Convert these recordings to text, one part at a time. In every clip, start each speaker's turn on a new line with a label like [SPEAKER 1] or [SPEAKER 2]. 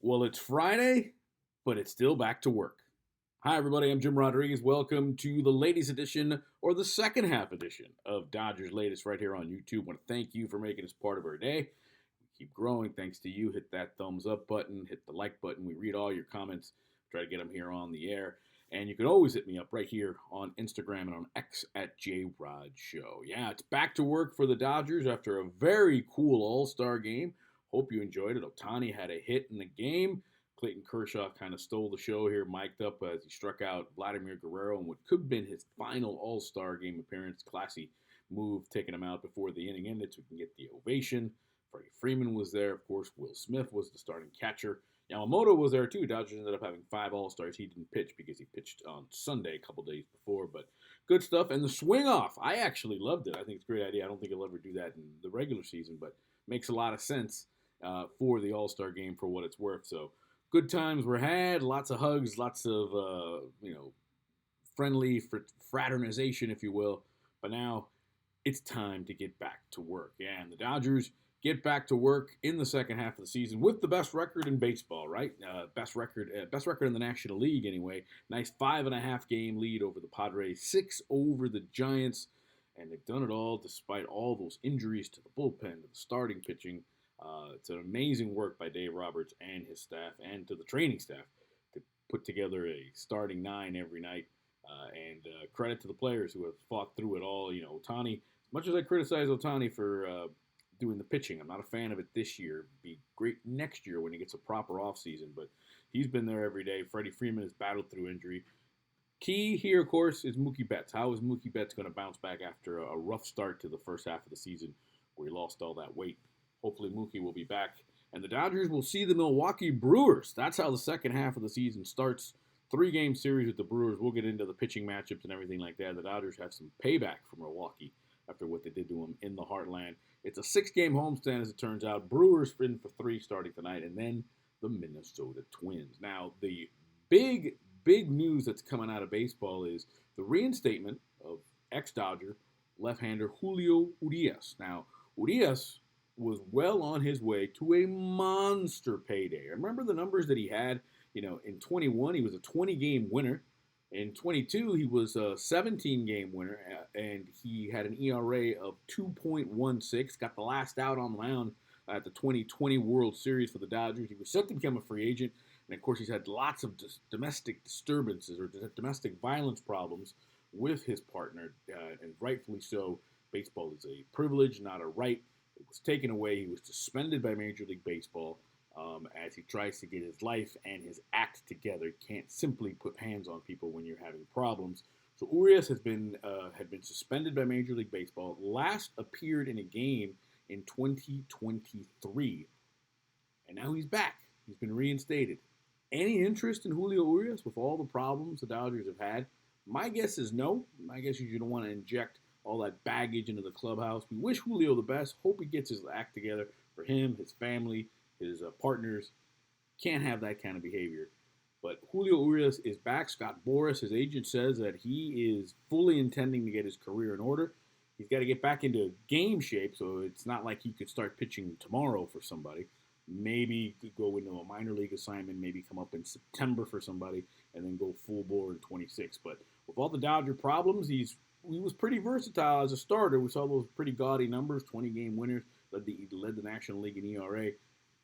[SPEAKER 1] Well, it's Friday, but it's still back to work. Hi, everybody. I'm Jim Rodriguez. Welcome to the ladies' edition, or the second half edition, of Dodgers Latest right here on YouTube. I want to thank you for making us part of our day. We keep growing thanks to you. Hit that thumbs up button, hit the like button. We read all your comments, try to get them here on the air. And you can always hit me up right here on Instagram and on X at JRodShow. Yeah, it's back to work for the Dodgers after a very cool All-Star game. Hope you enjoyed it. Ohtani had a hit in the game. Clayton Kershaw kind of stole the show here, mic'd up as he struck out Vladimir Guerrero in what could have been his final All-Star game appearance. Classy move, taking him out before the inning ended so we can get the ovation. Freddie Freeman was there. Of course, Will Smith was the starting catcher. Yamamoto was there too. Dodgers ended up having 5 All-Stars. He didn't pitch because he pitched on Sunday a couple days before, but good stuff. And the swing off, I actually loved it. I think it's a great idea. I don't think he'll ever do that in the regular season, but makes a lot of sense for the All-Star game for what it's worth. So good times were had, lots of hugs, lots of friendly fraternization, if you will. But now it's time to get back to work. Yeah, and the Dodgers get back to work in the second half of the season with the best record in baseball, right? Best record in the National League anyway. Nice 5.5 game lead over the Padres, 6 over the Giants, and they've done it all despite all those injuries to the bullpen, to the starting pitching. It's an amazing work by Dave Roberts and his staff, and to the training staff, to put together a starting 9 every night. And credit to the players who have fought through it all. You know, Ohtani, as much as I criticize Ohtani for doing the pitching, I'm not a fan of it this year. It'd be great next year when he gets a proper offseason, but he's been there every day. Freddie Freeman has battled through injury. Key here, of course, is Mookie Betts. How is Mookie Betts going to bounce back after a rough start to the first half of the season where he lost all that weight? Hopefully Mookie will be back. And the Dodgers will see the Milwaukee Brewers. That's how the second half of the season starts. 3-game series with the Brewers. We'll get into the pitching matchups and everything like that. The Dodgers have some payback from Milwaukee after what they did to them in the Heartland. It's a 6-game homestand, as it turns out. Brewers in for 3 starting tonight, and then the Minnesota Twins. Now, the big news that's coming out of baseball is the reinstatement of ex-Dodger left-hander Julio Urias. Now, Urias was well on his way to a monster payday. Remember the numbers that he had? You know, in 21, he was a 20-game winner. In 22, he was a 17-game winner, and he had an ERA of 2.16. Got the last out on the mound at the 2020 World Series for the Dodgers. He was set to become a free agent, and of course, he's had lots of domestic disturbances or domestic violence problems with his partner, and rightfully so. Baseball is a privilege, not a right. It was taken away. He was suspended by Major League Baseball as he tries to get his life and his act together. You can't simply put hands on people when you're having problems. So Urias had been suspended by Major League Baseball. Last appeared in a game in 2023, and now he's back. He's been reinstated. Any interest in Julio Urias with all the problems the Dodgers have had? My guess is no. My guess is you don't want to inject all that baggage into the clubhouse. We wish Julio the best. Hope he gets his act together for him, his family, his partners. Can't have that kind of behavior. But Julio Urias is back. Scott Boras, his agent, says that he is fully intending to get his career in order. He's got to get back into game shape, so it's not like he could start pitching tomorrow for somebody. Maybe could go into a minor league assignment, maybe come up in September for somebody, and then go full bore in 26. But with all the Dodger problems, he was pretty versatile as a starter. We saw those pretty gaudy numbers, 20-game winners, led the National League in ERA.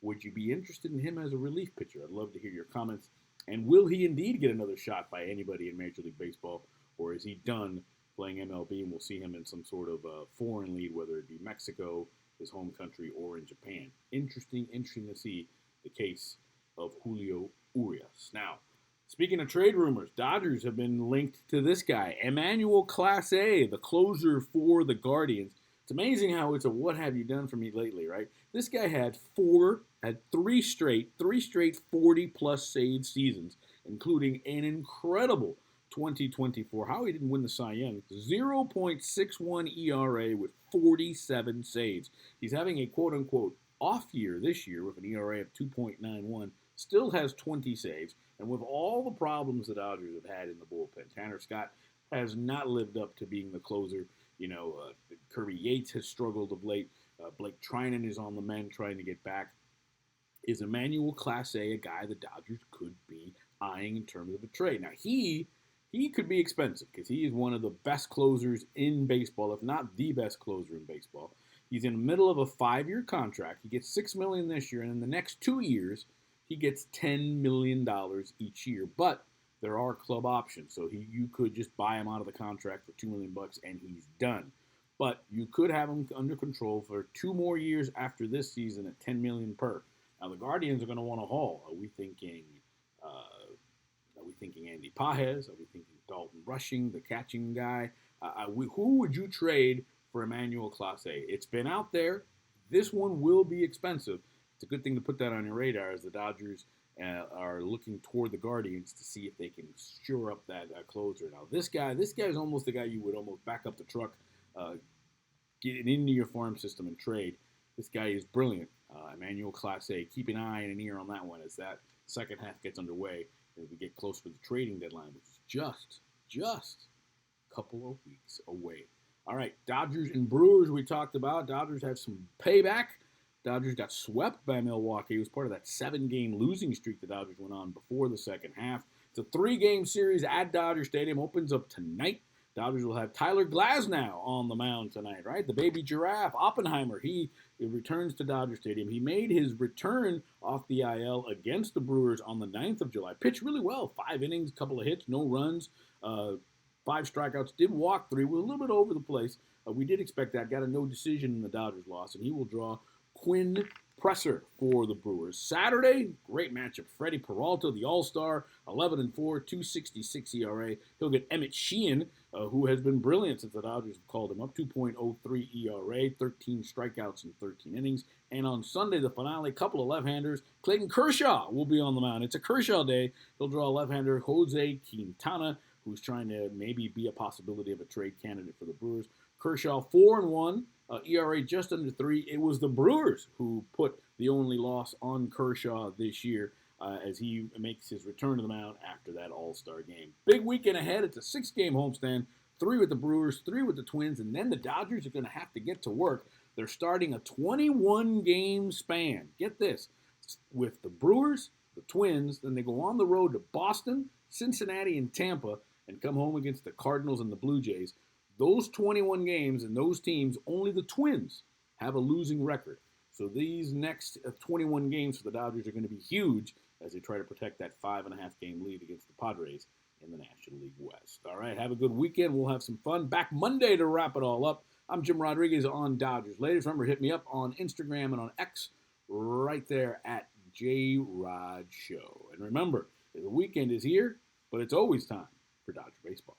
[SPEAKER 1] Would you be interested in him as a relief pitcher? I'd love to hear your comments. And will he indeed get another shot by anybody in Major League Baseball, or is he done playing MLB and we'll see him in some sort of foreign league, whether it be Mexico, his home country, or in Japan? Interesting to see the case of Julio Urias. Now, speaking of trade rumors, Dodgers have been linked to this guy, Emmanuel Clase, the closer for the Guardians. It's amazing how it's a what have you done for me lately, right? This guy had three straight 40-plus save seasons, including an incredible 2024. How he didn't win the Cy Young. 0.61 ERA with 47 saves. He's having a quote-unquote off year this year with an ERA of 2.91. Still has 20 saves. And with all the problems the Dodgers have had in the bullpen, Tanner Scott has not lived up to being the closer. You know, Kirby Yates has struggled of late. Blake Trinan is on the mend trying to get back. Is Emmanuel Clase a guy the Dodgers could be eyeing in terms of a trade? Now, he could be expensive because he is one of the best closers in baseball, if not the best closer in baseball. He's in the middle of a 5-year contract. He gets $6 million this year, and in the next 2 years, he gets $10 million each year. But there are club options, so you could just buy him out of the contract for $2 million and he's done. But you could have him under control for 2 more years after this season at $10 million per. Now the Guardians are going to want to haul. Are we thinking? Are we thinking Andy Pajes? Are we thinking Dalton Rushing, the catching guy? Who would you trade for Emmanuel Clase? It's been out there. This one will be expensive. It's a good thing to put that on your radar as the Dodgers are looking toward the Guardians to see if they can shore up that closer. Now this guy is almost the guy you would almost back up the truck, get it into your farm system and trade. This guy is brilliant. Emmanuel Clase. Keep an eye and an ear on that one as that second half gets underway as we get closer to the trading deadline, which is just a couple of weeks away. All right, Dodgers and Brewers we talked about. Dodgers have some payback. Dodgers got swept by Milwaukee. It was part of that 7-game losing streak the Dodgers went on before the second half. It's a 3-game series at Dodger Stadium. Opens up tonight. Dodgers will have Tyler Glasnow on the mound tonight, right? The baby giraffe, Oppenheimer. He returns to Dodger Stadium. He made his return off the IL against the Brewers on the 9th of July. Pitched really well. 5 innings, couple of hits, no runs, 5 strikeouts. Did walk 3. Was a little bit over the place. We did expect that. Got a no decision in the Dodgers loss, and he will draw Quinn Presser for the Brewers. Saturday, great matchup. Freddie Peralta, the All-Star, 11-4, 2.66 ERA. He'll get Emmett Sheehan, who has been brilliant since the Dodgers have called him up, 2.03 ERA, 13 strikeouts in 13 innings. And on Sunday, the finale, couple of left-handers. Clayton Kershaw will be on the mound. It's a Kershaw day. He'll draw a left-hander, Jose Quintana, who's trying to maybe be a possibility of a trade candidate for the Brewers. Kershaw, 4-1. ERA just under 3. It was the Brewers who put the only loss on Kershaw this year as he makes his return to the mound after that All-Star game. Big weekend ahead. It's a 6-game homestand, 3 with the Brewers, 3 with the Twins, and then the Dodgers are going to have to get to work. They're starting a 21-game span. Get this, with the Brewers, the Twins, then they go on the road to Boston, Cincinnati, and Tampa, and come home against the Cardinals and the Blue Jays. Those 21 games and those teams, only the Twins have a losing record. So these next 21 games for the Dodgers are going to be huge as they try to protect that 5.5-game lead against the Padres in the National League West. All right, have a good weekend. We'll have some fun. Back Monday to wrap it all up. I'm Jim Rodriguez on Dodgers Latest. Remember, hit me up on Instagram and on X right there at JRodShow. And remember, the weekend is here, but it's always time for Dodger baseball.